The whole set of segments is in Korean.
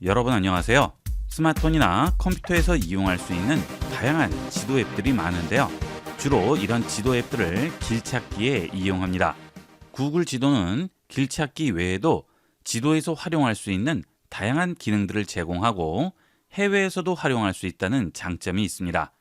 여러분 안녕하세요. 스마트폰이나 컴퓨터에서 이용할 수 있는 다양한 지도 앱들이 많은데요. 주로 이런 지도 앱들을 길찾기에 이용합니다. 구글 지도는 길찾기 외에도 지도에서 활용할 수 있는 다양한 기능들을 제공하고 해외에서도 활용할 수 있다는 장점이 있습니다.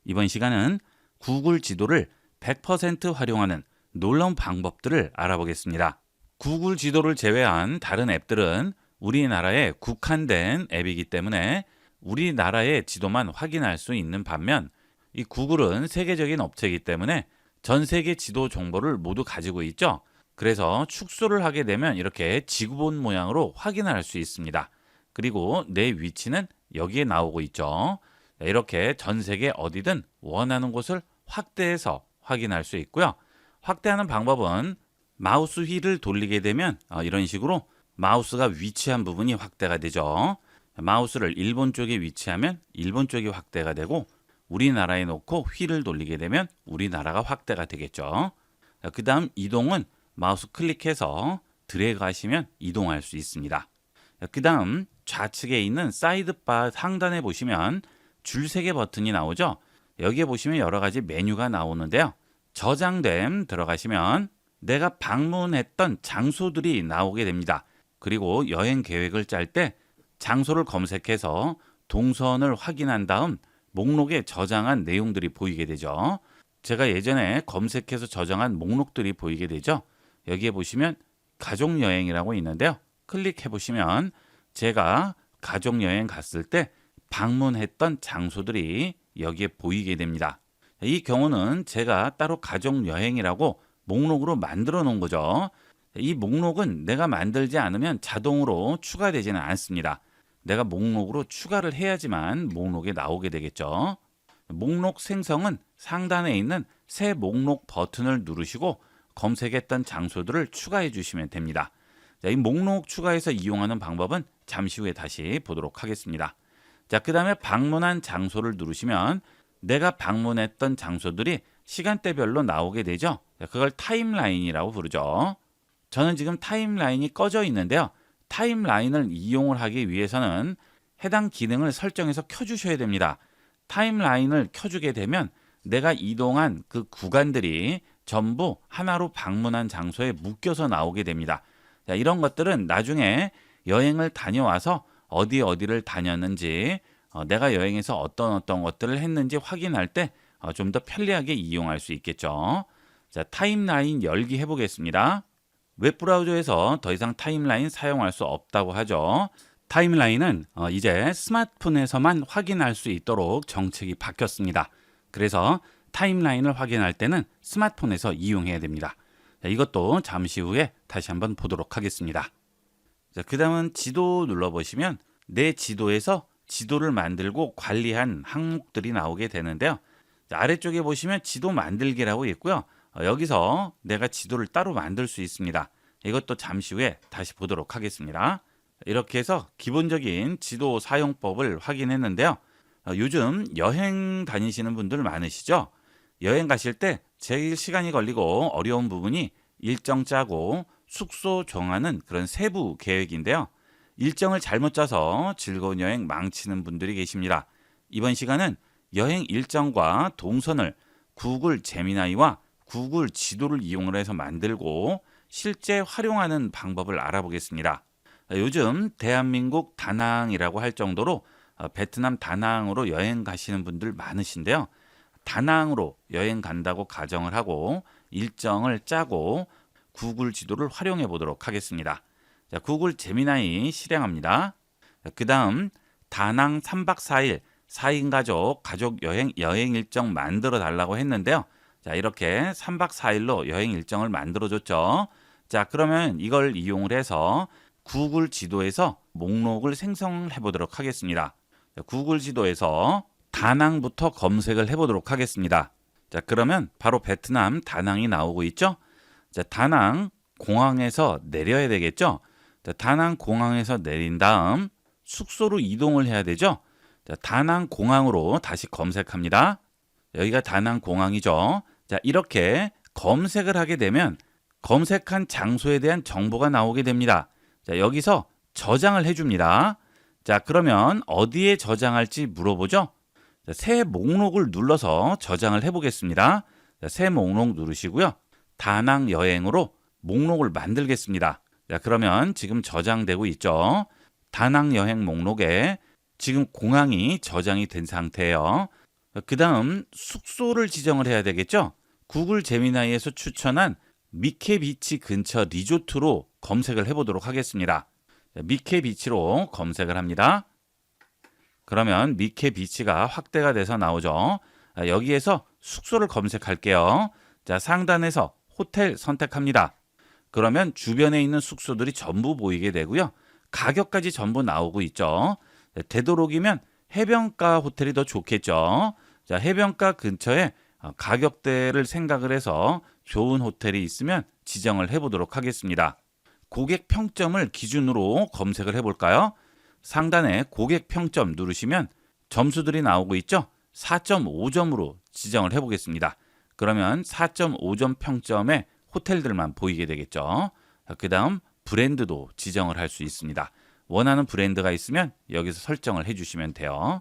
이번 시간은 구글 지도를 100% 활용하는 놀라운 방법들을 알아보겠습니다. 구글 지도를 제외한 다른 앱들은 우리나라에 국한된 앱이기 때문에 우리나라의 지도만 확인할 수 있는 반면 이 구글은 세계적인 업체이기 때문에 전 세계 지도 정보를 모두 가지고 있죠. 그래서 축소를 하게 되면 이렇게 지구본 모양으로 확인할 수 있습니다. 그리고 내 위치는 여기에 나오고 있죠. 이렇게 전 세계 어디든 원하는 곳을 확대해서 확인할 수 있고요. 확대하는 방법은 마우스 휠을 돌리게 되면 이런 식으로 마우스가 위치한 부분이 확대가 되죠. 마우스를 일본 쪽에 위치하면 일본 쪽이 확대가 되고 우리나라에 놓고 휠을 돌리게 되면 우리나라가 확대가 되겠죠. 그 다음 이동은 마우스 클릭해서 드래그 하시면 이동할 수 있습니다. 그 다음 좌측에 있는 사이드바 상단에 보시면 줄 3개 버튼이 나오죠. 여기에 보시면 여러 가지 메뉴가 나오는데요. 저장됨 들어가시면 내가 방문했던 장소들이 나오게 됩니다. 그리고 여행 계획을 짤 때 장소를 검색해서 동선을 확인한 다음 목록에 저장한 내용들이 보이게 되죠. 제가 예전에 검색해서 저장한 목록들이 보이게 되죠. 여기에 보시면 가족여행이라고 있는데요. 클릭해 보시면 제가 가족여행 갔을 때 방문했던 장소들이 여기에 보이게 됩니다. 이 경우는 제가 따로 가족여행이라고 목록으로 만들어 놓은 거죠. 이 목록은 내가 만들지 않으면 자동으로 추가되지는 않습니다. 내가 목록으로 추가를 해야지만 목록에 나오게 되겠죠. 목록 생성은 상단에 있는 새 목록 버튼을 누르시고 검색했던 장소들을 추가해 주시면 됩니다. 자, 이 목록 추가해서 이용하는 방법은 잠시 후에 다시 보도록 하겠습니다. 자, 그 다음에 방문한 장소를 누르시면 내가 방문했던 장소들이 시간대별로 나오게 되죠. 그걸 타임라인이라고 부르죠. 저는 지금 타임라인이 꺼져 있는데요. 타임라인을 이용을 하기 위해서는 해당 기능을 설정해서 켜주셔야 됩니다. 타임라인을 켜주게 되면 내가 이동한 그 구간들이 전부 하나로 방문한 장소에 묶여서 나오게 됩니다. 자, 이런 것들은 나중에 여행을 다녀와서 어디를 다녔는지 내가 여행에서 어떤 것들을 했는지 확인할 때 좀 더 편리하게 이용할 수 있겠죠. 자, 타임라인 열기 해보겠습니다. 웹브라우저에서 더 이상 타임라인 사용할 수 없다고 하죠. 타임라인은 이제 스마트폰에서만 확인할 수 있도록 정책이 바뀌었습니다. 그래서 타임라인을 확인할 때는 스마트폰에서 이용해야 됩니다. 자, 이것도 잠시 후에 다시 한번 보도록 하겠습니다. 자, 그 다음은 지도 눌러보시면 내 지도에서 지도를 만들고 관리한 항목들이 나오게 되는데요. 자, 아래쪽에 보시면 지도 만들기라고 있고요. 여기서 내가 지도를 따로 만들 수 있습니다. 이것도 잠시 후에 다시 보도록 하겠습니다. 이렇게 해서 기본적인 지도 사용법을 확인했는데요. 요즘 여행 다니시는 분들 많으시죠? 여행 가실 때 제일 시간이 걸리고 어려운 부분이 일정 짜고 숙소 정하는 그런 세부 계획인데요. 일정을 잘못 짜서 즐거운 여행 망치는 분들이 계십니다. 이번 시간은 여행 일정과 동선을 구글 제미나이와 구글 지도를 이용을 해서 만들고 실제 활용하는 방법을 알아보겠습니다. 요즘 대한민국 다낭이라고 할 정도로 베트남 다낭으로 여행 가시는 분들 많으신데요. 다낭으로 여행 간다고 가정을 하고 일정을 짜고 구글 지도를 활용해 보도록 하겠습니다. 자, 구글 제미나이 실행합니다. 그 다음 다낭 3박 4일 4인 가족 여행 일정 만들어 달라고 했는데요. 자, 이렇게 3박 4일로 여행 일정을 만들어 줬죠. 자, 그러면 이걸 이용을 해서 구글 지도에서 목록을 생성해 보도록 하겠습니다. 자, 구글 지도에서 다낭부터 검색을 해 보도록 하겠습니다. 자, 그러면 바로 베트남 다낭이 나오고 있죠. 자, 다낭 공항에서 내려야 되겠죠. 자, 다낭 공항에서 내린 다음 숙소로 이동을 해야 되죠. 자, 다낭 공항으로 다시 검색합니다. 여기가 다낭 공항이죠. 자, 이렇게 검색을 하게 되면 검색한 장소에 대한 정보가 나오게 됩니다. 자, 여기서 저장을 해줍니다. 자, 그러면 어디에 저장할지 물어보죠? 자, 새 목록을 눌러서 저장을 해보겠습니다. 자, 새 목록 누르시고요. 다낭 여행으로 목록을 만들겠습니다. 자, 그러면 지금 저장되고 있죠. 다낭 여행 목록에 지금 공항이 저장이 된 상태예요. 그 다음 숙소를 지정을 해야 되겠죠. 구글 제미나이에서 추천한 미케 비치 근처 리조트로 검색을 해보도록 하겠습니다. 미케 비치로 검색을 합니다. 그러면 미케 비치가 확대가 돼서 나오죠. 여기에서 숙소를 검색할게요. 자, 상단에서 호텔 선택합니다. 그러면 주변에 있는 숙소들이 전부 보이게 되고요. 가격까지 전부 나오고 있죠. 되도록이면 해변가 호텔이 더 좋겠죠. 자, 해변가 근처에 가격대를 생각을 해서 좋은 호텔이 있으면 지정을 해보도록 하겠습니다. 고객 평점을 기준으로 검색을 해볼까요? 상단에 고객 평점 누르시면 점수들이 나오고 있죠. 4.5점으로 지정을 해보겠습니다. 그러면 4.5점 평점의 호텔들만 보이게 되겠죠. 그 다음 브랜드도 지정을 할 수 있습니다. 원하는 브랜드가 있으면 여기서 설정을 해주시면 돼요.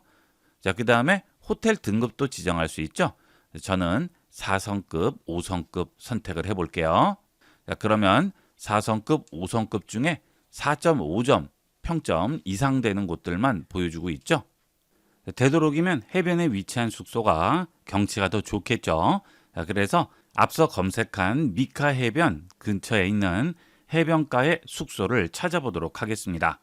자, 그 다음에 호텔 등급도 지정할 수 있죠. 저는 4성급, 5성급 선택을 해볼게요. 자, 그러면 4성급, 5성급 중에 4.5점 평점 이상 되는 곳들만 보여주고 있죠. 되도록이면 해변에 위치한 숙소가 경치가 더 좋겠죠. 자, 그래서 앞서 검색한 미카 해변 근처에 있는 해변가의 숙소를 찾아보도록 하겠습니다.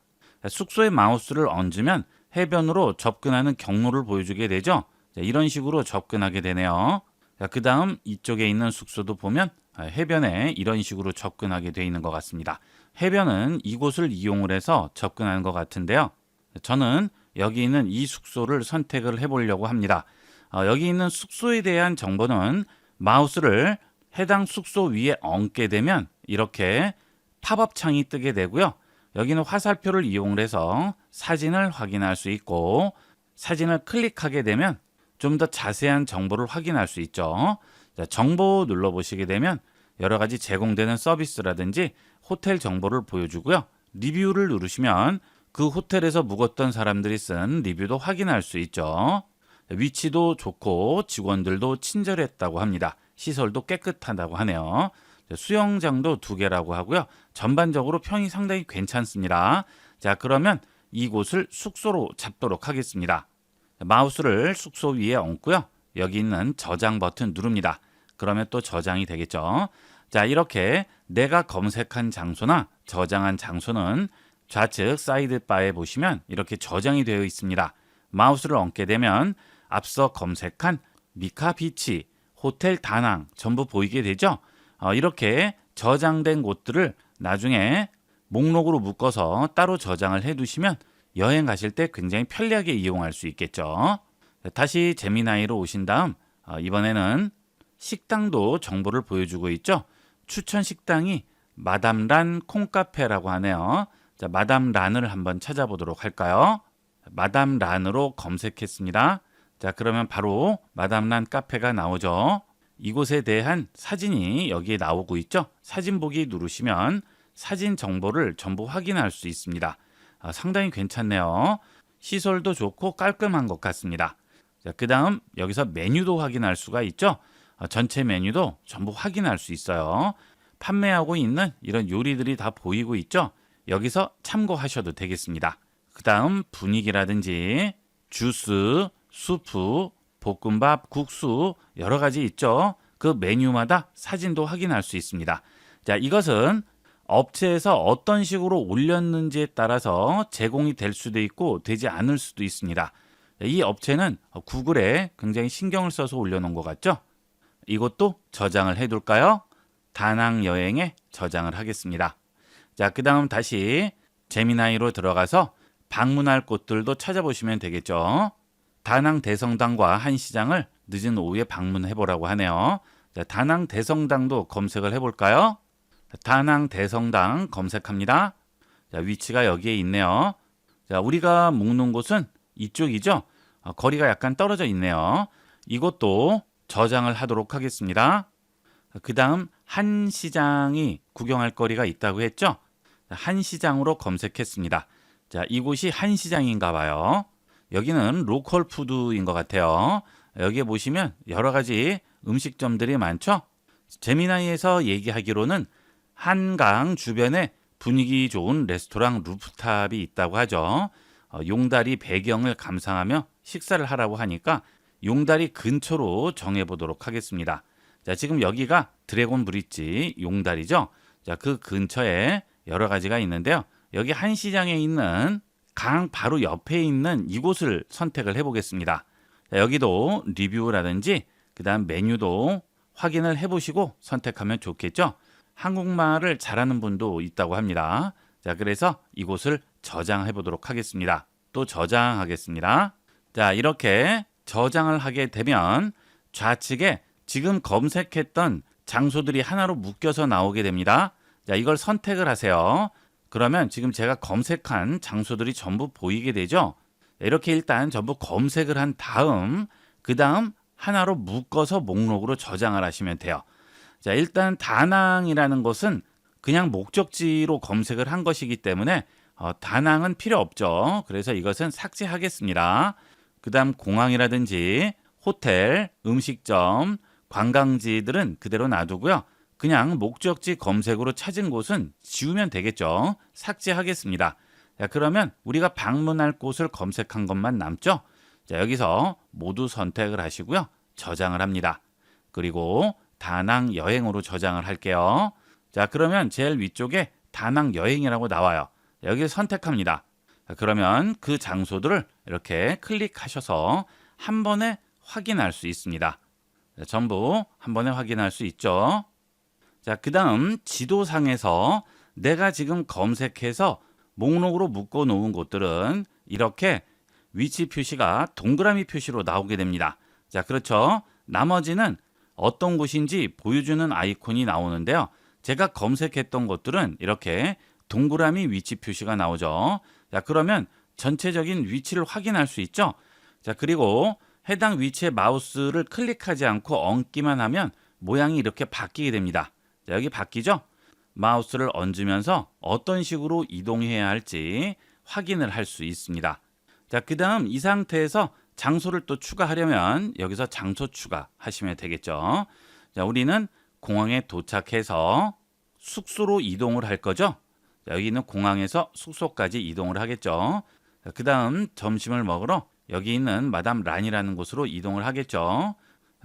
숙소에 마우스를 얹으면 해변으로 접근하는 경로를 보여주게 되죠. 자, 이런 식으로 접근하게 되네요. 그 다음 이쪽에 있는 숙소도 보면 해변에 이런 식으로 접근하게 되어 있는 것 같습니다. 해변은 이곳을 이용을 해서 접근하는 것 같은데요. 저는 여기 있는 이 숙소를 선택을 해보려고 합니다. 여기 있는 숙소에 대한 정보는 마우스를 해당 숙소 위에 얹게 되면 이렇게 팝업 창이 뜨게 되고요. 여기는 화살표를 이용해서 사진을 확인할 수 있고 사진을 클릭하게 되면 좀 더 자세한 정보를 확인할 수 있죠. 자, 정보 눌러보시게 되면 여러 가지 제공되는 서비스라든지 호텔 정보를 보여주고요. 리뷰를 누르시면 그 호텔에서 묵었던 사람들이 쓴 리뷰도 확인할 수 있죠. 위치도 좋고 직원들도 친절했다고 합니다. 시설도 깨끗하다고 하네요. 수영장도 2개라고 하고요. 전반적으로 평이 상당히 괜찮습니다. 자, 그러면 이곳을 숙소로 잡도록 하겠습니다. 마우스를 숙소 위에 얹고요. 여기 있는 저장 버튼 누릅니다. 그러면 또 저장이 되겠죠. 자, 이렇게 내가 검색한 장소나 저장한 장소는 좌측 사이드바에 보시면 이렇게 저장이 되어 있습니다. 마우스를 얹게 되면 앞서 검색한 미카 비치, 호텔 다낭 전부 보이게 되죠. 이렇게 저장된 곳들을 나중에 목록으로 묶어서 따로 저장을 해두시면 여행 가실 때 굉장히 편리하게 이용할 수 있겠죠. 다시 제미나이로 오신 다음 이번에는 식당도 정보를 보여주고 있죠. 추천 식당이 마담란 콩카페라고 하네요. 자, 마담란을 한번 찾아보도록 할까요? 마담란으로 검색했습니다. 자, 그러면 바로 마담란 카페가 나오죠. 이곳에 대한 사진이 여기에 나오고 있죠. 사진 보기 누르시면 사진 정보를 전부 확인할 수 있습니다. 상당히 괜찮네요. 시설도 좋고 깔끔한 것 같습니다. 자, 그 다음 여기서 메뉴도 확인할 수가 있죠. 전체 메뉴도 전부 확인할 수 있어요. 판매하고 있는 이런 요리들이 다 보이고 있죠. 여기서 참고하셔도 되겠습니다. 그 다음 분위기라든지 주스, 수프, 볶음밥, 국수 여러 가지 있죠. 그 메뉴마다 사진도 확인할 수 있습니다. 자, 이것은 업체에서 어떤 식으로 올렸는지에 따라서 제공이 될 수도 있고 되지 않을 수도 있습니다. 이 업체는 구글에 굉장히 신경을 써서 올려놓은 것 같죠? 이것도 저장을 해둘까요? 다낭 여행에 저장을 하겠습니다. 자, 그 다음 다시 제미나이로 들어가서 방문할 곳들도 찾아보시면 되겠죠. 다낭 대성당과 한시장을 늦은 오후에 방문해보라고 하네요. 자, 다낭 대성당도 검색을 해볼까요? 다낭 대성당 검색합니다. 자, 위치가 여기에 있네요. 자, 우리가 묵는 곳은 이쪽이죠. 거리가 약간 떨어져 있네요. 이것도 저장을 하도록 하겠습니다. 그 다음 한시장이 구경할 거리가 있다고 했죠. 한시장으로 검색했습니다. 자, 이곳이 한시장인가 봐요. 여기는 로컬 푸드인 것 같아요. 여기에 보시면 여러 가지 음식점들이 많죠. 재미나이에서 얘기하기로는 한강 주변에 분위기 좋은 레스토랑 루프탑이 있다고 하죠. 용다리 배경을 감상하며 식사를 하라고 하니까 용다리 근처로 정해보도록 하겠습니다. 자, 지금 여기가 드래곤 브릿지 용다리죠. 자, 그 근처에 여러 가지가 있는데요. 여기 한시장에 있는 강 바로 옆에 있는 이곳을 선택을 해보겠습니다. 자, 여기도 리뷰라든지 그다음 메뉴도 확인을 해보시고 선택하면 좋겠죠. 한국말을 잘하는 분도 있다고 합니다. 자, 그래서 이곳을 저장해 보도록 하겠습니다. 또 저장하겠습니다. 자, 이렇게 저장을 하게 되면 좌측에 지금 검색했던 장소들이 하나로 묶여서 나오게 됩니다. 자, 이걸 선택을 하세요. 그러면 지금 제가 검색한 장소들이 전부 보이게 되죠. 이렇게 일단 전부 검색을 한 다음 그 다음 하나로 묶어서 목록으로 저장을 하시면 돼요. 자, 일단 다낭이라는 것은 그냥 목적지로 검색을 한 것이기 때문에 다낭은 필요 없죠. 그래서 이것은 삭제하겠습니다. 그 다음 공항이라든지 호텔, 음식점, 관광지들은 그대로 놔두고요. 그냥 목적지 검색으로 찾은 곳은 지우면 되겠죠. 삭제하겠습니다. 자, 그러면 우리가 방문할 곳을 검색한 것만 남죠. 자, 여기서 모두 선택을 하시고요. 저장을 합니다. 그리고 다낭 여행으로 저장을 할게요. 자, 그러면 제일 위쪽에 다낭 여행이라고 나와요. 여기를 선택합니다. 자, 그러면 그 장소들을 이렇게 클릭하셔서 한 번에 확인할 수 있습니다. 자, 전부 한 번에 확인할 수 있죠. 자, 그 다음 지도상에서 내가 지금 검색해서 목록으로 묶어 놓은 곳들은 이렇게 위치 표시가 동그라미 표시로 나오게 됩니다. 자, 그렇죠. 나머지는 어떤 곳인지 보여주는 아이콘이 나오는데요. 제가 검색했던 곳들은 이렇게 동그라미 위치 표시가 나오죠. 자, 그러면 전체적인 위치를 확인할 수 있죠. 자, 그리고 해당 위치에 마우스를 클릭하지 않고 얹기만 하면 모양이 이렇게 바뀌게 됩니다. 자, 여기 바뀌죠? 마우스를 얹으면서 어떤 식으로 이동해야 할지 확인을 할 수 있습니다. 자, 그 다음 이 상태에서 장소를 또 추가하려면 여기서 장소 추가하시면 되겠죠. 자, 우리는 공항에 도착해서 숙소로 이동을 할 거죠. 자, 여기 있는 공항에서 숙소까지 이동을 하겠죠. 그 다음 점심을 먹으러 여기 있는 마담 란이라는 곳으로 이동을 하겠죠.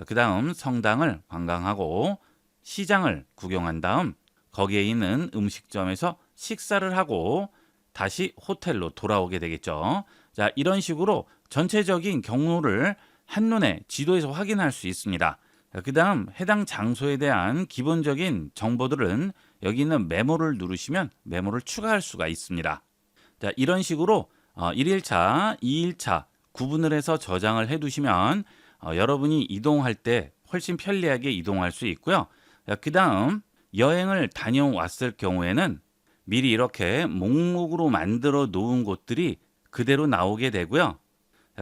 그 다음 성당을 관광하고 시장을 구경한 다음 거기에 있는 음식점에서 식사를 하고 다시 호텔로 돌아오게 되겠죠. 자, 이런 식으로 전체적인 경로를 한눈에 지도에서 확인할 수 있습니다. 그 다음 해당 장소에 대한 기본적인 정보들은 여기 있는 메모를 누르시면 메모를 추가할 수가 있습니다. 자, 이런 식으로 1일차, 2일차 구분을 해서 저장을 해두시면 여러분이 이동할 때 훨씬 편리하게 이동할 수 있고요. 그 다음 여행을 다녀왔을 경우에는 미리 이렇게 목록으로 만들어 놓은 곳들이 그대로 나오게 되고요.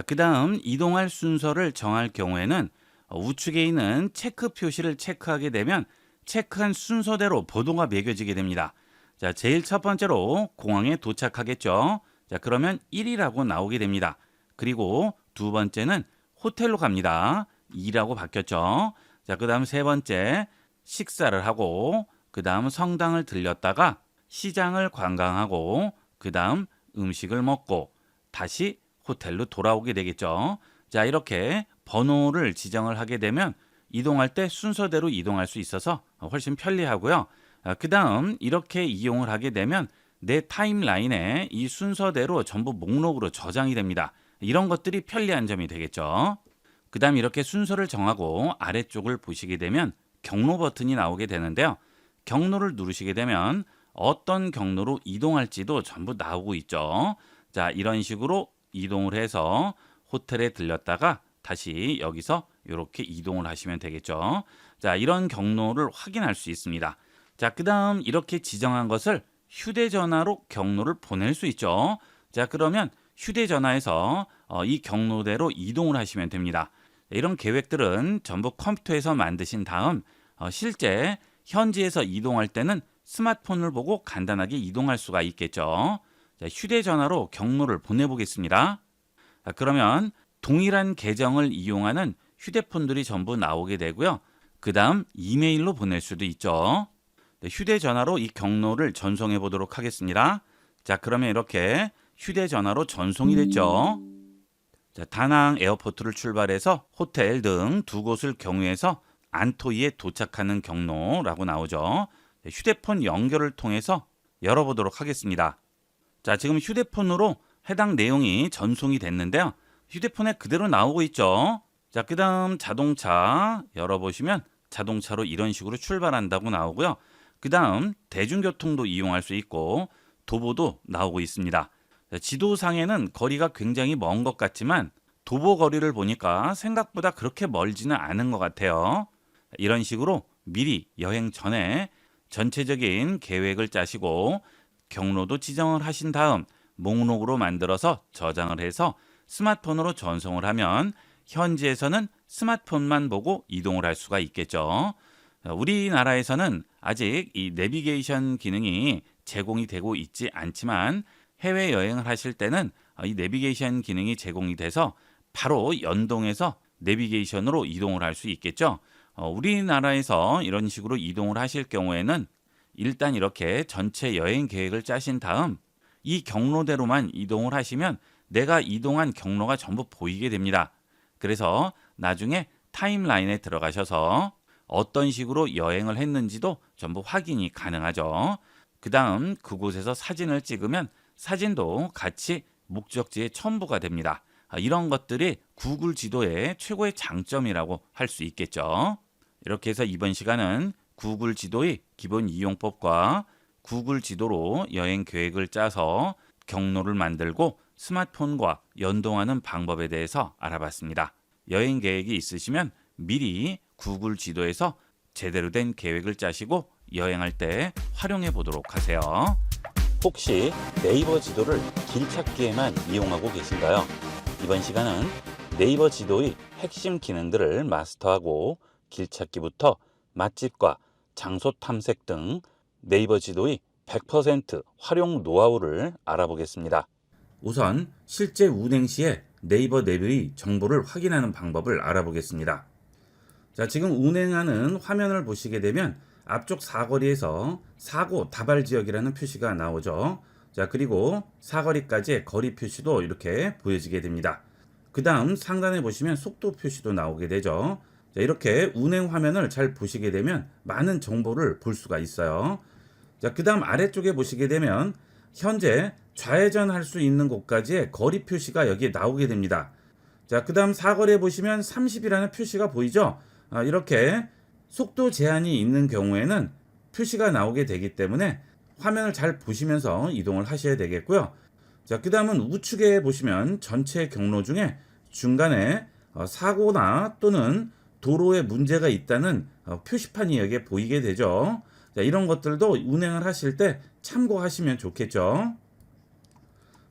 그 다음 이동할 순서를 정할 경우에는 우측에 있는 체크 표시를 체크하게 되면 체크한 순서대로 번호가 매겨지게 됩니다. 자, 제일 첫 번째로 공항에 도착하겠죠. 자, 그러면 1이라고 나오게 됩니다. 그리고 두 번째는 호텔로 갑니다. 2라고 바뀌었죠. 자, 그 다음 세 번째 식사를 하고 그 다음 성당을 들렸다가 시장을 관광하고 그 다음 음식을 먹고 다시 호텔로 돌아오게 되겠죠. 자, 이렇게 번호를 지정을 하게 되면 이동할 때 순서대로 이동할 수 있어서 훨씬 편리하고요. 그 다음 이렇게 이용을 하게 되면 내 타임라인에 이 순서대로 전부 목록으로 저장이 됩니다. 이런 것들이 편리한 점이 되겠죠. 그 다음 이렇게 순서를 정하고 아래쪽을 보시게 되면 경로 버튼이 나오게 되는데요. 경로를 누르시게 되면 어떤 경로로 이동할지도 전부 나오고 있죠. 자, 이런 식으로 이동을 해서 호텔에 들렸다가 다시 여기서 이렇게 이동을 하시면 되겠죠. 자, 이런 경로를 확인할 수 있습니다. 자, 그 다음 이렇게 지정한 것을 휴대전화로 경로를 보낼 수 있죠. 자, 그러면 휴대전화에서 이 경로대로 이동을 하시면 됩니다. 이런 계획들은 전부 컴퓨터에서 만드신 다음 실제 현지에서 이동할 때는 스마트폰을 보고 간단하게 이동할 수가 있겠죠. 자, 휴대전화로 경로를 보내보겠습니다. 자, 그러면 동일한 계정을 이용하는 휴대폰들이 전부 나오게 되고요. 그 다음 이메일로 보낼 수도 있죠. 네, 휴대전화로 이 경로를 전송해 보도록 하겠습니다. 자, 그러면 이렇게 휴대전화로 전송이 됐죠. 자, 다낭 에어포트를 출발해서 호텔 등 두 곳을 경유해서 안토이에 도착하는 경로라고 나오죠. 네, 휴대폰 연결을 통해서 열어보도록 하겠습니다. 자, 지금 휴대폰으로 해당 내용이 전송이 됐는데요. 휴대폰에 그대로 나오고 있죠. 자, 그 다음 자동차 열어보시면 자동차로 이런 식으로 출발한다고 나오고요. 그 다음 대중교통도 이용할 수 있고 도보도 나오고 있습니다. 자, 지도상에는 거리가 굉장히 먼 것 같지만 도보 거리를 보니까 생각보다 그렇게 멀지는 않은 것 같아요. 이런 식으로 미리 여행 전에 전체적인 계획을 짜시고 경로도 지정을 하신 다음 목록으로 만들어서 저장을 해서 스마트폰으로 전송을 하면 현지에서는 스마트폰만 보고 이동을 할 수가 있겠죠. 우리나라에서는 아직 이 내비게이션 기능이 제공이 되고 있지 않지만 해외여행을 하실 때는 이 내비게이션 기능이 제공이 돼서 바로 연동해서 내비게이션으로 이동을 할 수 있겠죠. 우리나라에서 이런 식으로 이동을 하실 경우에는 일단 이렇게 전체 여행 계획을 짜신 다음 이 경로대로만 이동을 하시면 내가 이동한 경로가 전부 보이게 됩니다. 그래서 나중에 타임라인에 들어가셔서 어떤 식으로 여행을 했는지도 전부 확인이 가능하죠. 그 다음 그곳에서 사진을 찍으면 사진도 같이 목적지에 첨부가 됩니다. 이런 것들이 구글 지도의 최고의 장점이라고 할 수 있겠죠. 이렇게 해서 이번 시간은 구글 지도의 기본 이용법과 구글 지도로 여행 계획을 짜서 경로를 만들고 스마트폰과 연동하는 방법에 대해서 알아봤습니다. 여행 계획이 있으시면 미리 구글 지도에서 제대로 된 계획을 짜시고 여행할 때 활용해 보도록 하세요. 혹시 네이버 지도를 길 찾기에만 이용하고 계신가요? 이번 시간은 네이버 지도의 핵심 기능들을 마스터하고 길 찾기부터 맛집과 장소 탐색 등 네이버 지도의 100% 활용 노하우를 알아보겠습니다. 우선 실제 운행 시에 네이버 내비의 정보를 확인하는 방법을 알아보겠습니다. 자, 지금 운행하는 화면을 보시게 되면 앞쪽 사거리에서 사고 다발 지역이라는 표시가 나오죠. 자, 그리고 사거리까지의 거리 표시도 이렇게 보여지게 됩니다. 그 다음 상단에 보시면 속도 표시도 나오게 되죠. 자, 이렇게 운행 화면을 잘 보시게 되면 많은 정보를 볼 수가 있어요. 자, 그 다음 아래쪽에 보시게 되면 현재 좌회전할 수 있는 곳까지의 거리 표시가 여기에 나오게 됩니다. 자, 그 다음 사거리에 보시면 30이라는 표시가 보이죠. 이렇게 속도 제한이 있는 경우에는 표시가 나오게 되기 때문에 화면을 잘 보시면서 이동을 하셔야 되겠고요. 자, 그 다음은 우측에 보시면 전체 경로 중에 중간에 사고나 또는 도로에 문제가 있다는 표시판이 여기에 보이게 되죠. 자, 이런 것들도 운행을 하실 때 참고하시면 좋겠죠.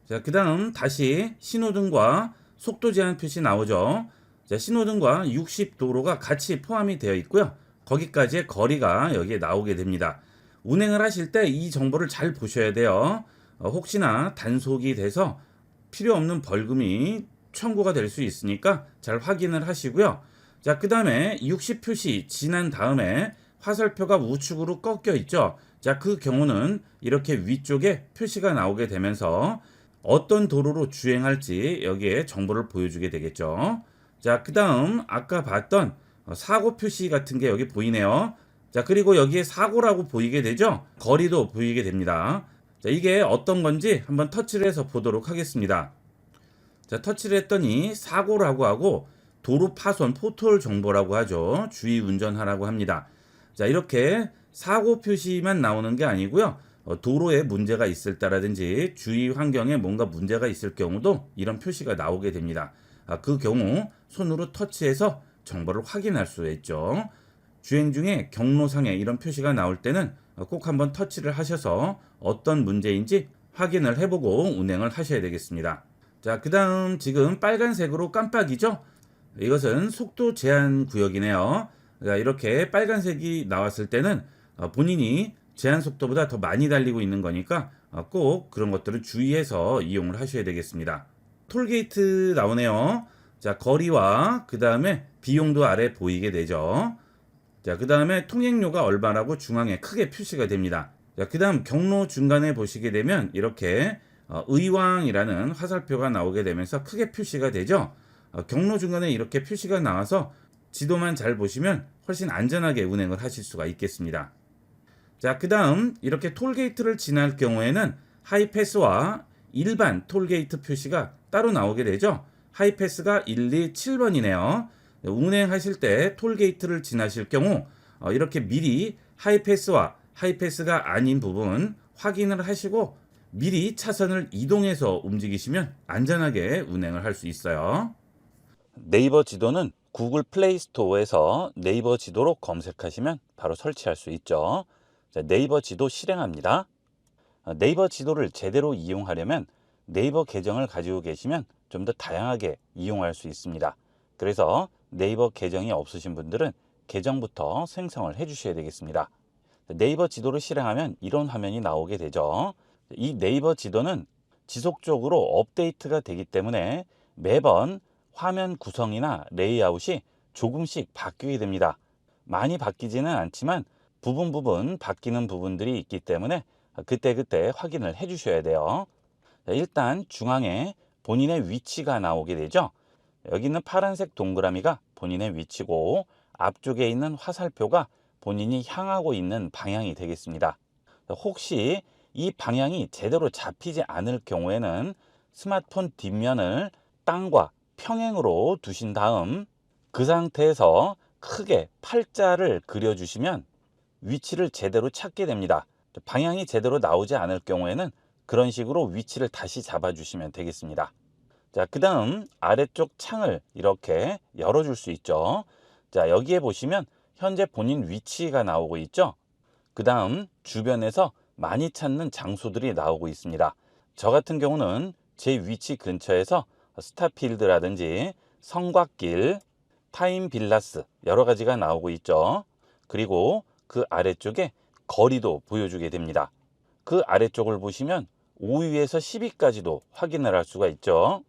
자, 그 다음 다시 신호등과 속도 제한 표시 나오죠. 자, 신호등과 60도로가 같이 포함이 되어 있고요. 거기까지의 거리가 여기에 나오게 됩니다. 운행을 하실 때 이 정보를 잘 보셔야 돼요. 혹시나 단속이 돼서 필요 없는 벌금이 청구가 될 수 있으니까 잘 확인을 하시고요. 자, 그 다음에 60 표시 지난 다음에 화살표가 우측으로 꺾여 있죠. 자, 그 경우는 이렇게 위쪽에 표시가 나오게 되면서 어떤 도로로 주행할지 여기에 정보를 보여주게 되겠죠. 자, 그 다음 아까 봤던 사고 표시 같은 게 여기 보이네요. 자, 그리고 여기에 사고라고 보이게 되죠. 거리도 보이게 됩니다. 자, 이게 어떤 건지 한번 터치를 해서 보도록 하겠습니다. 자, 터치를 했더니 사고라고 하고 도로 파손 포털 정보라고 하죠. 주의 운전하라고 합니다. 자, 이렇게 사고 표시만 나오는 게 아니고요. 도로에 문제가 있을 때라든지 주위 환경에 뭔가 문제가 있을 경우도 이런 표시가 나오게 됩니다. 그 경우 손으로 터치해서 정보를 확인할 수 있죠. 주행 중에 경로상에 이런 표시가 나올 때는 꼭 한번 터치를 하셔서 어떤 문제인지 확인을 해보고 운행을 하셔야 되겠습니다. 자, 그 다음 지금 빨간색으로 깜빡이죠. 이것은 속도 제한 구역이네요. 이렇게 빨간색이 나왔을 때는 본인이 제한 속도보다 더 많이 달리고 있는 거니까 꼭 그런 것들을 주의해서 이용을 하셔야 되겠습니다. 톨게이트 나오네요. 자, 거리와 그 다음에 비용도 아래 보이게 되죠. 자, 그 다음에 통행료가 얼마라고 중앙에 크게 표시가 됩니다. 자, 그 다음 경로 중간에 보시게 되면 이렇게 의왕이라는 화살표가 나오게 되면서 크게 표시가 되죠. 경로 중간에 이렇게 표시가 나와서 지도만 잘 보시면 훨씬 안전하게 운행을 하실 수가 있겠습니다. 자, 그 다음 이렇게 톨게이트를 지날 경우에는 하이패스와 일반 톨게이트 표시가 따로 나오게 되죠. 하이패스가 127번이네요. 운행하실 때 톨게이트를 지나실 경우 이렇게 미리 하이패스와 하이패스가 아닌 부분 확인을 하시고 미리 차선을 이동해서 움직이시면 안전하게 운행을 할 수 있어요. 네이버 지도는 구글 플레이 스토어에서 네이버 지도로 검색하시면 바로 설치할 수 있죠. 자, 네이버 지도 실행합니다. 네이버 지도를 제대로 이용하려면 네이버 계정을 가지고 계시면 좀 더 다양하게 이용할 수 있습니다. 그래서 네이버 계정이 없으신 분들은 계정부터 생성을 해 주셔야 되겠습니다. 네이버 지도를 실행하면 이런 화면이 나오게 되죠. 이 네이버 지도는 지속적으로 업데이트가 되기 때문에 매번 화면 구성이나 레이아웃이 조금씩 바뀌게 됩니다. 많이 바뀌지는 않지만 부분 바뀌는 부분들이 있기 때문에 그때그때 확인을 해 주셔야 돼요. 일단 중앙에 본인의 위치가 나오게 되죠. 여기 있는 파란색 동그라미가 본인의 위치고 앞쪽에 있는 화살표가 본인이 향하고 있는 방향이 되겠습니다. 혹시 이 방향이 제대로 잡히지 않을 경우에는 스마트폰 뒷면을 땅과 평행으로 두신 다음 그 상태에서 크게 팔자를 그려주시면 위치를 제대로 찾게 됩니다. 방향이 제대로 나오지 않을 경우에는 그런 식으로 위치를 다시 잡아주시면 되겠습니다. 자, 그 다음 아래쪽 창을 이렇게 열어줄 수 있죠. 자, 여기에 보시면 현재 본인 위치가 나오고 있죠. 그 다음 주변에서 많이 찾는 장소들이 나오고 있습니다. 저 같은 경우는 제 위치 근처에서 스타필드라든지 성곽길, 타임빌라스 여러 가지가 나오고 있죠. 그리고 그 아래쪽에 거리도 보여주게 됩니다. 그 아래쪽을 보시면 5위에서 10위까지도 확인을 할 수가 있죠.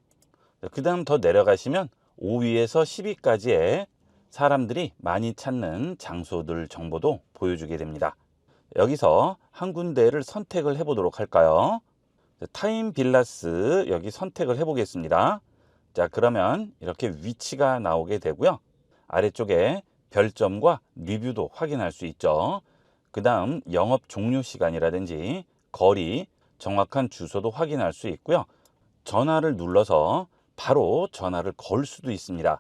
그 다음 더 내려가시면 5위에서 10위까지의 사람들이 많이 찾는 장소들 정보도 보여주게 됩니다. 여기서 한 군데를 선택을 해 보도록 할까요? 타임빌라스 여기 선택을 해 보겠습니다. 자, 그러면 이렇게 위치가 나오게 되고요. 아래쪽에 별점과 리뷰도 확인할 수 있죠. 그 다음 영업 종료 시간이라든지 거리, 정확한 주소도 확인할 수 있고요. 전화를 눌러서 바로 전화를 걸 수도 있습니다.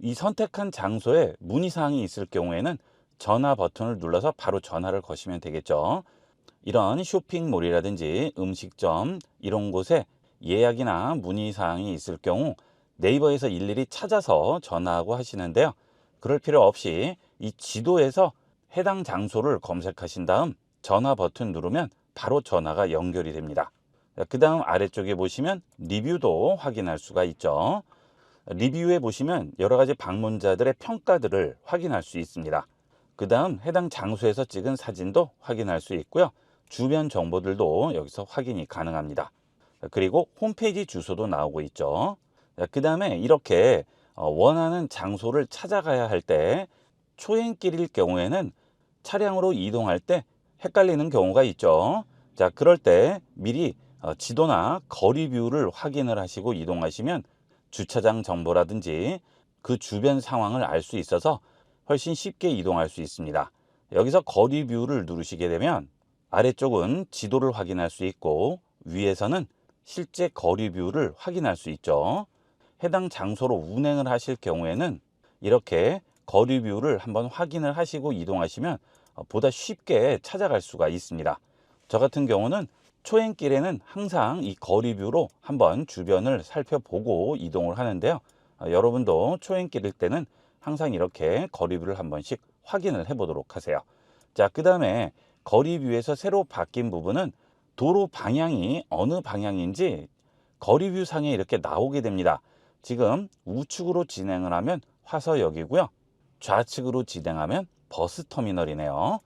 이 선택한 장소에 문의사항이 있을 경우에는 전화 버튼을 눌러서 바로 전화를 거시면 되겠죠. 이런 쇼핑몰이라든지 음식점 이런 곳에 예약이나 문의사항이 있을 경우 네이버에서 일일이 찾아서 전화하고 하시는데요. 그럴 필요 없이 이 지도에서 해당 장소를 검색하신 다음 전화 버튼 누르면 바로 전화가 연결이 됩니다. 그 다음 아래쪽에 보시면 리뷰도 확인할 수가 있죠. 리뷰에 보시면 여러 가지 방문자들의 평가들을 확인할 수 있습니다. 그 다음 해당 장소에서 찍은 사진도 확인할 수 있고요. 주변 정보들도 여기서 확인이 가능합니다. 그리고 홈페이지 주소도 나오고 있죠. 그 다음에 이렇게 원하는 장소를 찾아가야 할 때 초행길일 경우에는 차량으로 이동할 때 헷갈리는 경우가 있죠. 자, 그럴 때 미리 지도나 거리 뷰를 확인을 하시고 이동하시면 주차장 정보라든지 그 주변 상황을 알 수 있어서 훨씬 쉽게 이동할 수 있습니다. 여기서 거리 뷰를 누르시게 되면 아래쪽은 지도를 확인할 수 있고 위에서는 실제 거리 뷰를 확인할 수 있죠. 해당 장소로 운행을 하실 경우에는 이렇게 거리 뷰를 한번 확인을 하시고 이동하시면 보다 쉽게 찾아갈 수가 있습니다. 저 같은 경우는 초행길에는 항상 이 거리 뷰로 한번 주변을 살펴보고 이동을 하는데요. 여러분도 초행길일 때는 항상 이렇게 거리 뷰를 한 번씩 확인을 해 보도록 하세요. 자, 그 다음에 거리 뷰에서 새로 바뀐 부분은 도로 방향이 어느 방향인지 거리 뷰 상에 이렇게 나오게 됩니다. 지금 우측으로 진행을 하면 화서역이고요. 좌측으로 진행하면 버스터미널이네요.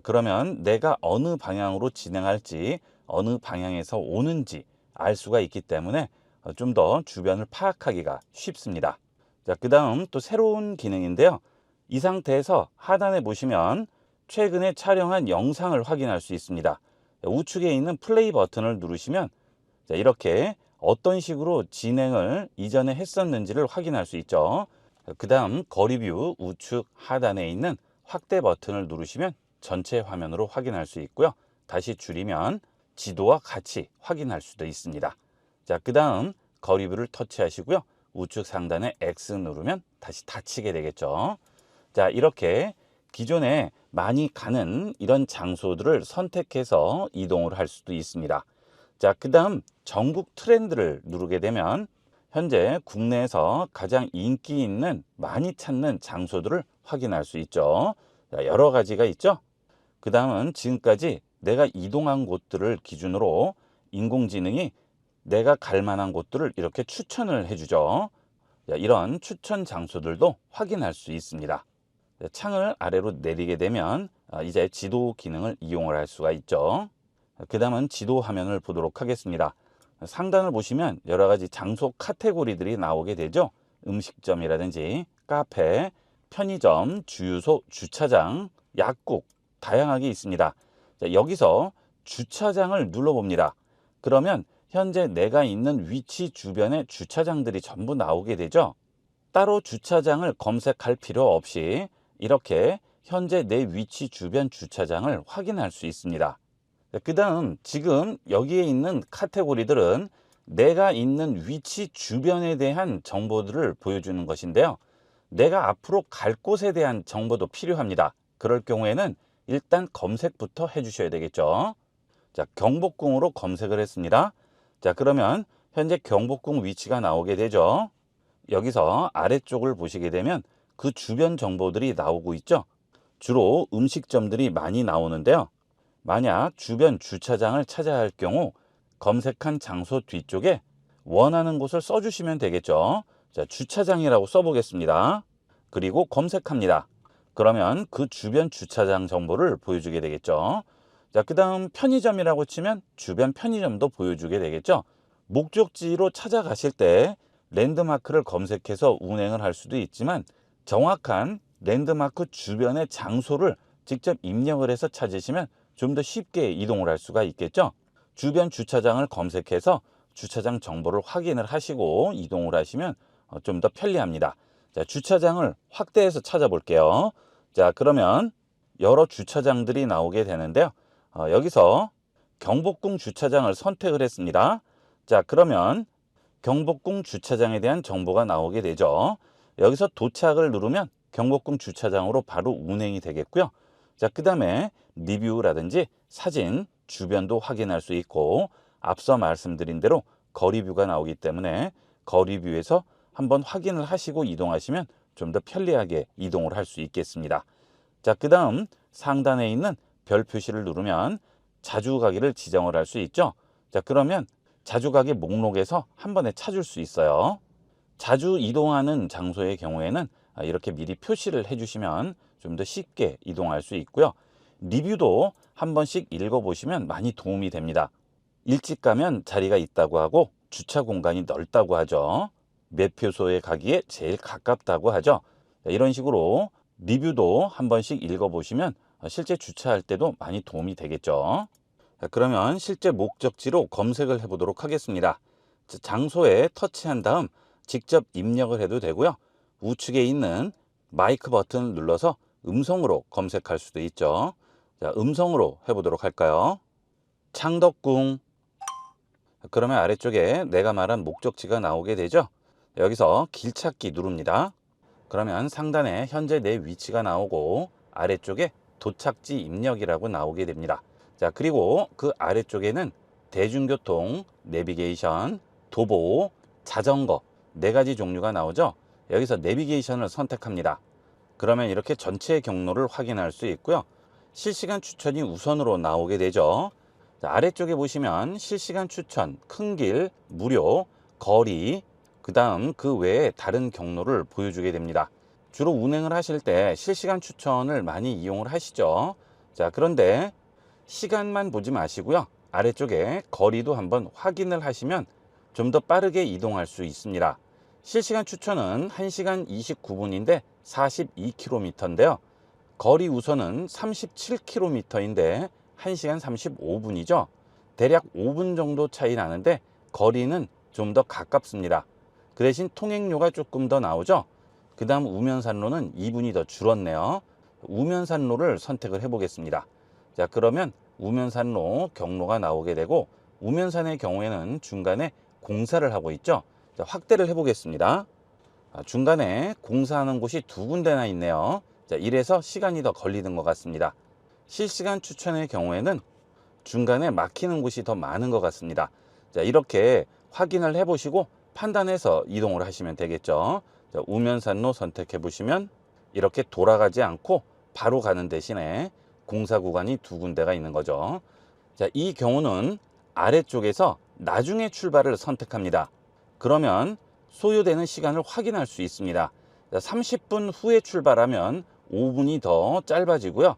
그러면 내가 어느 방향으로 진행할지 어느 방향에서 오는지 알 수가 있기 때문에 좀 더 주변을 파악하기가 쉽습니다. 자, 그 다음 또 새로운 기능인데요. 이 상태에서 하단에 보시면 최근에 촬영한 영상을 확인할 수 있습니다. 우측에 있는 플레이 버튼을 누르시면 이렇게 어떤 식으로 진행을 이전에 했었는지를 확인할 수 있죠. 그 다음 거리뷰 우측 하단에 있는 확대 버튼을 누르시면 전체 화면으로 확인할 수 있고요. 다시 줄이면 지도와 같이 확인할 수도 있습니다. 자, 그 다음 거리뷰를 터치하시고요. 우측 상단에 X 누르면 다시 닫히게 되겠죠. 자, 이렇게 기존에 많이 가는 이런 장소들을 선택해서 이동을 할 수도 있습니다. 자, 그 다음 전국 트렌드를 누르게 되면 현재 국내에서 가장 인기 있는 많이 찾는 장소들을 확인할 수 있죠. 자, 여러 가지가 있죠. 그 다음은 지금까지 내가 이동한 곳들을 기준으로 인공지능이 내가 갈 만한 곳들을 이렇게 추천을 해주죠. 자, 이런 추천 장소들도 확인할 수 있습니다. 창을 아래로 내리게 되면 이제 지도 기능을 이용을 할 수가 있죠. 그 다음은 지도 화면을 보도록 하겠습니다. 상단을 보시면 여러 가지 장소 카테고리들이 나오게 되죠. 음식점이라든지 카페, 편의점, 주유소, 주차장, 약국 다양하게 있습니다. 자, 여기서 주차장을 눌러봅니다. 그러면 현재 내가 있는 위치 주변에 주차장들이 전부 나오게 되죠. 따로 주차장을 검색할 필요 없이 이렇게 현재 내 위치 주변 주차장을 확인할 수 있습니다. 그 다음 지금 여기에 있는 카테고리들은 내가 있는 위치 주변에 대한 정보들을 보여주는 것인데요. 내가 앞으로 갈 곳에 대한 정보도 필요합니다. 그럴 경우에는 일단 검색부터 해주셔야 되겠죠. 자, 경복궁으로 검색을 했습니다. 자, 그러면 현재 경복궁 위치가 나오게 되죠. 여기서 아래쪽을 보시게 되면 그 주변 정보들이 나오고 있죠. 주로 음식점들이 많이 나오는데요. 만약 주변 주차장을 찾아야 할 경우 검색한 장소 뒤쪽에 원하는 곳을 써주시면 되겠죠. 자, 주차장이라고 써보겠습니다. 그리고 검색합니다. 그러면 그 주변 주차장 정보를 보여주게 되겠죠. 자, 그 다음 편의점이라고 치면 주변 편의점도 보여주게 되겠죠. 목적지로 찾아가실 때 랜드마크를 검색해서 운행을 할 수도 있지만 정확한 랜드마크 주변의 장소를 직접 입력을 해서 찾으시면 좀 더 쉽게 이동을 할 수가 있겠죠. 주변 주차장을 검색해서 주차장 정보를 확인을 하시고 이동을 하시면 좀 더 편리합니다. 자, 주차장을 확대해서 찾아볼게요. 자, 그러면 여러 주차장들이 나오게 되는데요. 여기서 경복궁 주차장을 선택을 했습니다. 자, 그러면 경복궁 주차장에 대한 정보가 나오게 되죠. 여기서 도착을 누르면 경복궁 주차장으로 바로 운행이 되겠고요. 자, 그 다음에 리뷰라든지 사진, 주변도 확인할 수 있고 앞서 말씀드린 대로 거리뷰가 나오기 때문에 거리뷰에서 한번 확인을 하시고 이동하시면 좀 더 편리하게 이동을 할 수 있겠습니다. 자, 그 다음 상단에 있는 별 표시를 누르면 자주 가기를 지정을 할 수 있죠. 자, 그러면 자주 가기 목록에서 한 번에 찾을 수 있어요. 자주 이동하는 장소의 경우에는 이렇게 미리 표시를 해주시면 좀 더 쉽게 이동할 수 있고요. 리뷰도 한 번씩 읽어보시면 많이 도움이 됩니다. 일찍 가면 자리가 있다고 하고 주차 공간이 넓다고 하죠. 매표소에 가기에 제일 가깝다고 하죠. 이런 식으로 리뷰도 한 번씩 읽어보시면 실제 주차할 때도 많이 도움이 되겠죠. 그러면 실제 목적지로 검색을 해보도록 하겠습니다. 장소에 터치한 다음 직접 입력을 해도 되고요. 우측에 있는 마이크 버튼을 눌러서 음성으로 검색할 수도 있죠. 자, 음성으로 해보도록 할까요? 창덕궁. 그러면 아래쪽에 내가 말한 목적지가 나오게 되죠. 여기서 길 찾기 누릅니다. 그러면 상단에 현재 내 위치가 나오고 아래쪽에 도착지 입력이라고 나오게 됩니다. 자, 그리고 그 아래쪽에는 대중교통, 내비게이션, 도보, 자전거 네 가지 종류가 나오죠. 여기서 내비게이션을 선택합니다. 그러면 이렇게 전체 경로를 확인할 수 있고요. 실시간 추천이 우선으로 나오게 되죠. 자, 아래쪽에 보시면 실시간 추천, 큰 길, 무료, 거리, 그 다음 그 외에 다른 경로를 보여주게 됩니다. 주로 운행을 하실 때 실시간 추천을 많이 이용을 하시죠. 자, 그런데 시간만 보지 마시고요. 아래쪽에 거리도 한번 확인을 하시면 좀 더 빠르게 이동할 수 있습니다. 실시간 추천은 1시간 29분인데 42km인데요. 거리 우선은 37km인데 1시간 35분이죠. 대략 5분 정도 차이 나는데 거리는 좀 더 가깝습니다. 그 대신 통행료가 조금 더 나오죠. 그 다음 우면산로는 2분이 더 줄었네요. 우면산로를 선택을 해 보겠습니다. 자, 그러면 우면산로 경로가 나오게 되고, 우면산의 경우에는 중간에 공사를 하고 있죠. 자, 확대를 해 보겠습니다. 중간에 공사하는 곳이 두 군데나 있네요. 자, 이래서 시간이 더 걸리는 것 같습니다. 실시간 추천의 경우에는 중간에 막히는 곳이 더 많은 것 같습니다. 자, 이렇게 확인을 해 보시고 판단해서 이동을 하시면 되겠죠. 자, 우면산로 선택해 보시면 이렇게 돌아가지 않고 바로 가는 대신에 공사 구간이 두 군데가 있는 거죠. 자, 이 경우는 아래쪽에서 나중에 출발을 선택합니다. 그러면 소요되는 시간을 확인할 수 있습니다. 자, 30분 후에 출발하면 5분이 더 짧아지고요.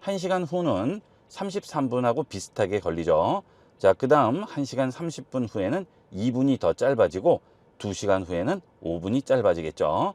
1시간 후는 33분하고 비슷하게 걸리죠. 자, 그 다음 1시간 30분 후에는 2분이 더 짧아지고 2시간 후에는 5분이 짧아지겠죠.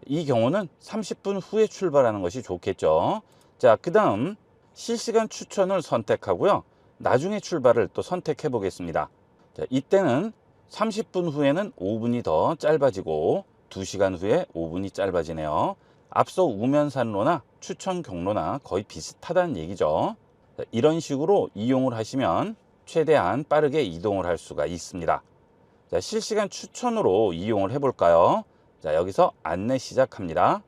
이 경우는 30분 후에 출발하는 것이 좋겠죠. 자, 그 다음 실시간 추천을 선택하고요. 나중에 출발을 또 선택해 보겠습니다. 자, 이때는 30분 후에는 5분이 더 짧아지고 2시간 후에 5분이 짧아지네요. 앞서 우면산로나 추천 경로나 거의 비슷하다는 얘기죠. 자, 이런 식으로 이용을 하시면 최대한 빠르게 이동을 할 수가 있습니다. 자, 실시간 추천으로 이용을 해볼까요? 자, 여기서 안내 시작합니다.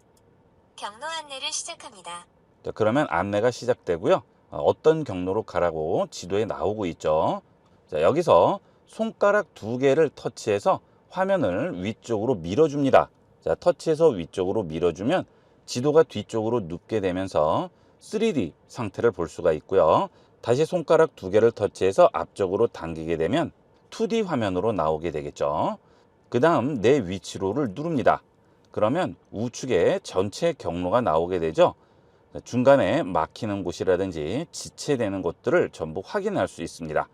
경로 안내를 시작합니다. 자, 그러면 안내가 시작되고요. 어떤 경로로 가라고 지도에 나오고 있죠. 자, 여기서 손가락 두 개를 터치해서 화면을 위쪽으로 밀어줍니다. 자, 터치해서 위쪽으로 밀어주면 지도가 뒤쪽으로 눕게 되면서 3D 상태를 볼 수가 있고요. 다시 손가락 두 개를 터치해서 앞쪽으로 당기게 되면 2D 화면으로 나오게 되겠죠. 그 다음 내 위치로를 누릅니다. 그러면 우측에 전체 경로가 나오게 되죠. 중간에 막히는 곳이라든지 지체되는 곳들을 전부 확인할 수 있습니다.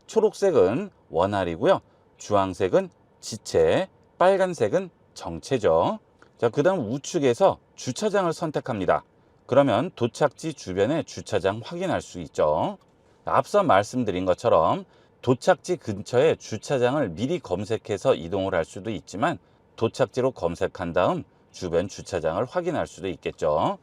초록색은 원활이고요. 주황색은 지체, 빨간색은 정체죠. 자, 그 다음 우측에서 주차장을 선택합니다. 그러면 도착지 주변에 주차장 확인할 수 있죠. 앞서 말씀드린 것처럼 도착지 근처에 주차장을 미리 검색해서 이동을 할 수도 있지만 도착지로 검색한 다음 주변 주차장을 확인할 수도 있겠죠.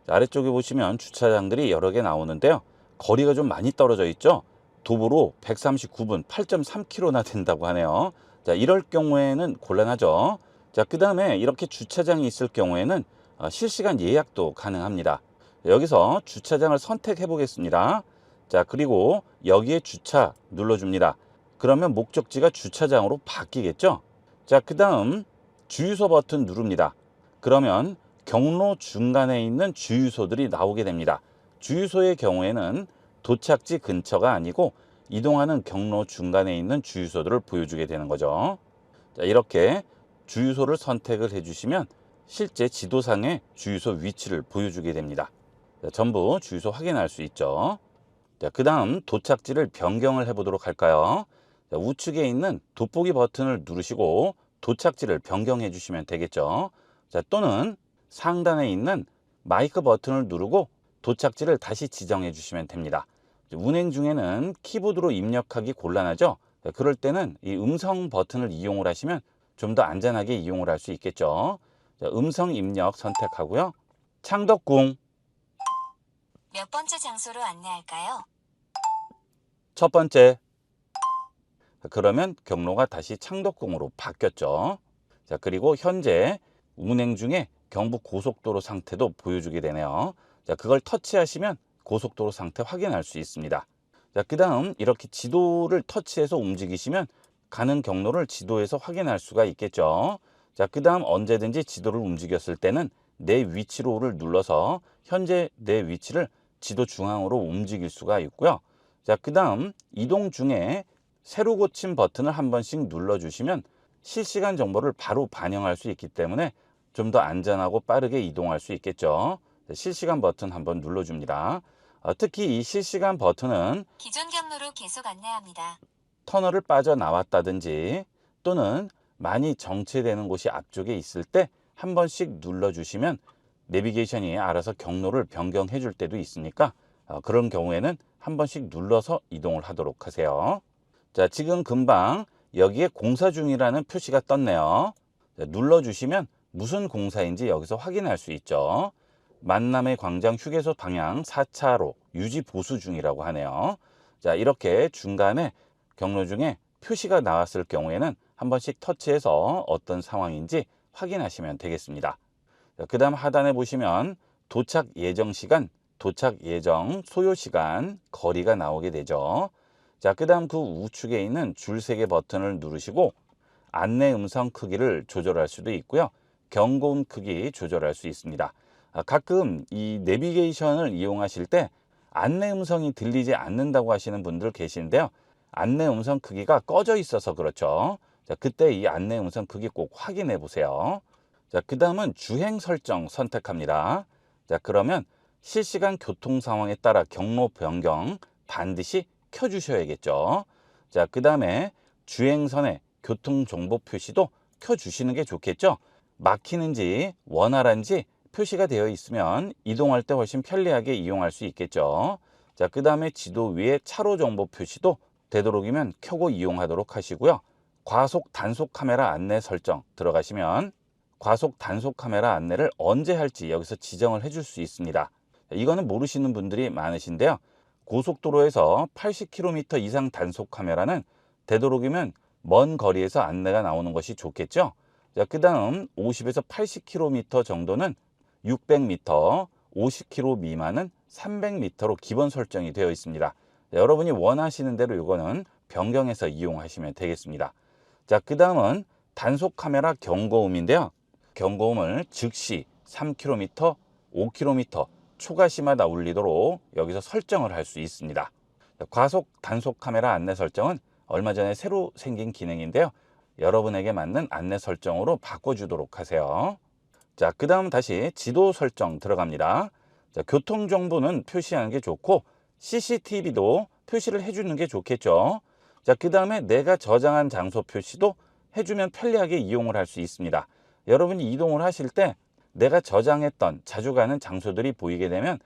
아래쪽에 보시면 주차장들이 여러 개 나오는데요. 거리가 좀 많이 떨어져 있죠. 도보로 139분 8.3km나 된다고 하네요. 자, 이럴 경우에는 곤란하죠. 자, 그 다음에 이렇게 주차장이 있을 경우에는 실시간 예약도 가능합니다. 여기서 주차장을 선택해 보겠습니다. 자, 그리고 여기에 주차 눌러줍니다. 그러면 목적지가 주차장으로 바뀌겠죠. 자, 그 다음 주유소 버튼 누릅니다. 그러면 경로 중간에 있는 주유소들이 나오게 됩니다. 주유소의 경우에는 도착지 근처가 아니고 이동하는 경로 중간에 있는 주유소들을 보여주게 되는 거죠. 자, 이렇게 주유소를 선택을 해주시면 실제 지도상의 주유소 위치를 보여주게 됩니다. 자, 전부 주유소 확인할 수 있죠. 자, 그 다음 도착지를 변경을 해보도록 할까요? 자, 우측에 있는 돋보기 버튼을 누르시고 도착지를 변경해 주시면 되겠죠. 자, 또는 상단에 있는 마이크 버튼을 누르고 도착지를 다시 지정해 주시면 됩니다. 운행 중에는 키보드로 입력하기 곤란하죠. 자, 그럴 때는 이 음성 버튼을 이용을 하시면 좀 더 안전하게 이용을 할 수 있겠죠. 자, 음성 입력 선택하고요. 창덕궁 몇 번째 장소로 안내할까요? 첫 번째. 자, 그러면 경로가 다시 창덕궁으로 바뀌었죠. 자, 그리고 현재 운행 중에 경부 고속도로 상태도 보여주게 되네요. 자, 그걸 터치하시면 고속도로 상태 확인할 수 있습니다. 자, 그 다음 이렇게 지도를 터치해서 움직이시면 가는 경로를 지도에서 확인할 수가 있겠죠. 자, 그 다음 언제든지 지도를 움직였을 때는 내 위치로를 눌러서 현재 내 위치를 지도 중앙으로 움직일 수가 있고요. 자, 그 다음 이동 중에 새로 고침 버튼을 한 번씩 눌러주시면 실시간 정보를 바로 반영할 수 있기 때문에 좀 더 안전하고 빠르게 이동할 수 있겠죠. 실시간 버튼 한번 눌러줍니다. 특히 이 실시간 버튼은 기존 경로로 계속 안내합니다. 터널을 빠져나왔다든지 또는 많이 정체되는 곳이 앞쪽에 있을 때 한 번씩 눌러주시면 내비게이션이 알아서 경로를 변경해 줄 때도 있으니까 그런 경우에는 한 번씩 눌러서 이동을 하도록 하세요. 자, 지금 금방 여기에 공사 중이라는 표시가 떴네요. 자, 눌러주시면 무슨 공사인지 여기서 확인할 수 있죠. 만남의 광장 휴게소 방향 4차로 유지 보수 중이라고 하네요. 자, 이렇게 중간에 경로 중에 표시가 나왔을 경우에는 한 번씩 터치해서 어떤 상황인지 확인하시면 되겠습니다. 그 다음 하단에 보시면 도착 예정 시간, 도착 예정 소요 시간, 거리가 나오게 되죠. 자, 그 다음 그 우측에 있는 줄 3개 버튼을 누르시고 안내 음성 크기를 조절할 수도 있고요. 경고음 크기 조절할 수 있습니다. 가끔 이 내비게이션을 이용하실 때 안내 음성이 들리지 않는다고 하시는 분들 계시는데요. 안내 음성 크기가 꺼져 있어서 그렇죠. 자, 그때 이 안내 음성 크기 꼭 확인해 보세요. 자, 그 다음은 주행 설정 선택합니다. 자, 그러면 실시간 교통 상황에 따라 경로 변경 반드시 켜주셔야겠죠. 자, 그 다음에 주행선의 교통 정보 표시도 켜주시는 게 좋겠죠. 막히는지 원활한지 표시가 되어 있으면 이동할 때 훨씬 편리하게 이용할 수 있겠죠. 자, 그 다음에 지도 위에 차로 정보 표시도 되도록이면 켜고 이용하도록 하시고요. 과속 단속 카메라 안내 설정 들어가시면 과속 단속 카메라 안내를 언제 할지 여기서 지정을 해줄 수 있습니다. 이거는 모르시는 분들이 많으신데요. 고속도로에서 80km 이상 단속 카메라는 되도록이면 먼 거리에서 안내가 나오는 것이 좋겠죠. 자, 그 다음 50에서 80km 정도는 600m, 50km 미만은 300m로 기본 설정이 되어 있습니다. 여러분이 원하시는 대로 이거는 변경해서 이용하시면 되겠습니다. 자, 그 다음은 단속 카메라 경고음인데요. 경고음을 즉시 3km, 5km 초가시마다 울리도록 여기서 설정을 할 수 있습니다. 과속 단속 카메라 안내 설정은 얼마 전에 새로 생긴 기능인데요. 여러분에게 맞는 안내 설정으로 바꿔주도록 하세요. 자, 그 다음 다시 지도 설정 들어갑니다. 자, 교통 정보는 표시하는 게 좋고 CCTV도 표시를 해주는 게 좋겠죠. 자, 그 다음에 내가 저장한 장소 표시도 해주면 편리하게 이용을 할 수 있습니다. 여러분이 이동을 하실 때 내가 저장했던 자주 가는 장소들이 보이게 되면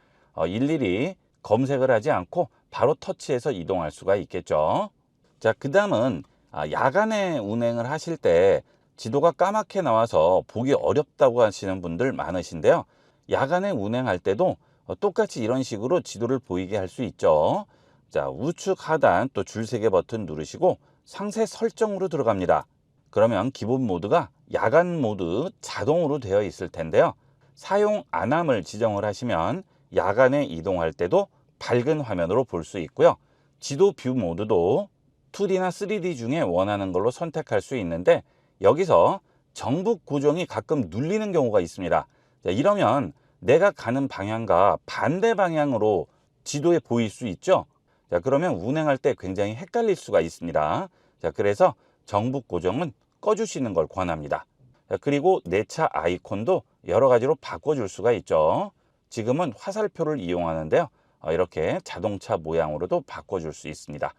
일일이 검색을 하지 않고 바로 터치해서 이동할 수가 있겠죠. 자, 그 다음은 야간에 운행을 하실 때 지도가 까맣게 나와서 보기 어렵다고 하시는 분들 많으신데요. 야간에 운행할 때도 똑같이 이런 식으로 지도를 보이게 할 수 있죠. 자, 우측 하단 또 줄 3개 버튼 누르시고 상세 설정으로 들어갑니다. 그러면 기본 모드가 야간 모드 자동으로 되어 있을 텐데요. 사용 안함을 지정을 하시면 야간에 이동할 때도 밝은 화면으로 볼 수 있고요. 지도 뷰 모드도 2D나 3D 중에 원하는 걸로 선택할 수 있는데 여기서 정북 고정이 가끔 눌리는 경우가 있습니다. 자, 이러면 내가 가는 방향과 반대 방향으로 지도에 보일 수 있죠. 자, 그러면 운행할 때 굉장히 헷갈릴 수가 있습니다. 자, 그래서 정북 고정은 꺼주시는 걸 권합니다. 자, 그리고 내 차 아이콘도 여러 가지로 바꿔줄 수가 있죠. 지금은 화살표를 이용하는데요. 이렇게 자동차 모양으로도 바꿔줄 수 있습니다.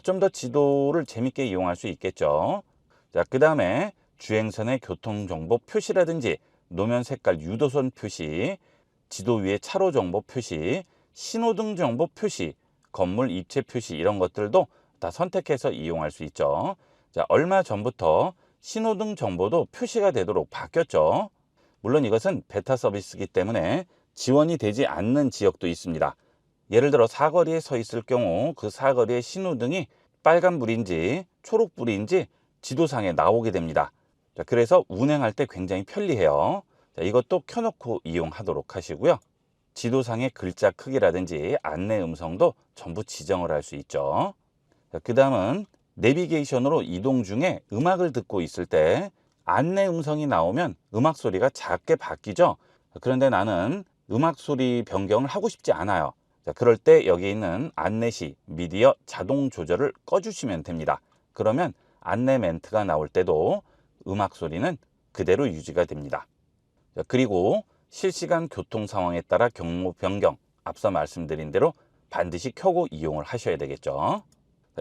좀 더 지도를 재밌게 이용할 수 있겠죠. 자, 그 다음에 주행선의 교통정보 표시라든지 노면 색깔 유도선 표시, 지도 위에 차로 정보 표시, 신호등 정보 표시, 건물 입체 표시 이런 것들도 다 선택해서 이용할 수 있죠. 자, 얼마 전부터 신호등 정보도 표시가 되도록 바뀌었죠. 물론 이것은 베타 서비스이기 때문에 지원이 되지 않는 지역도 있습니다. 예를 들어 사거리에 서 있을 경우 그 사거리의 신호등이 빨간불인지 초록불인지 지도상에 나오게 됩니다. 자, 그래서 운행할 때 굉장히 편리해요. 자, 이것도 켜놓고 이용하도록 하시고요. 지도상의 글자 크기라든지 안내 음성도 전부 지정을 할 수 있죠. 그 다음은 내비게이션으로 이동 중에 음악을 듣고 있을 때 안내 음성이 나오면 음악 소리가 작게 바뀌죠. 그런데 나는 음악 소리 변경을 하고 싶지 않아요. 자, 그럴 때 여기 있는 안내시 미디어 자동 조절을 꺼주시면 됩니다. 그러면 안내 멘트가 나올 때도 음악 소리는 그대로 유지가 됩니다. 자, 그리고 실시간 교통 상황에 따라 경로 변경 앞서 말씀드린 대로 반드시 켜고 이용을 하셔야 되겠죠.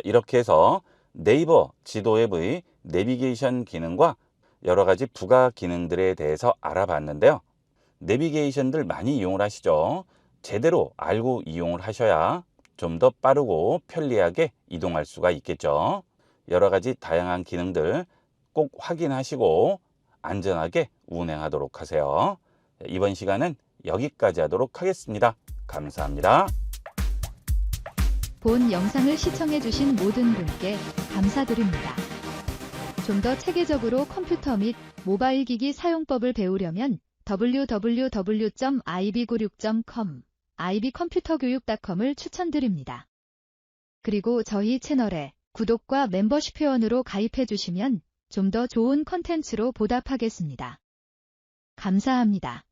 이렇게 해서 네이버 지도 앱의 내비게이션 기능과 여러 가지 부가 기능들에 대해서 알아봤는데요. 내비게이션들 많이 이용을 하시죠. 제대로 알고 이용을 하셔야 좀 더 빠르고 편리하게 이동할 수가 있겠죠. 여러 가지 다양한 기능들 꼭 확인하시고 안전하게 운행하도록 하세요. 이번 시간은 여기까지 하도록 하겠습니다. 감사합니다. 본 영상을 시청해주신 모든 분께 감사드립니다. 좀 더 체계적으로 컴퓨터 및 모바일 기기 사용법을 배우려면 www.ib96.com, ib컴퓨터교육.com을 추천드립니다. 그리고 저희 채널에 구독과 멤버십 회원으로 가입해주시면 좀 더 좋은 컨텐츠로 보답하겠습니다. 감사합니다.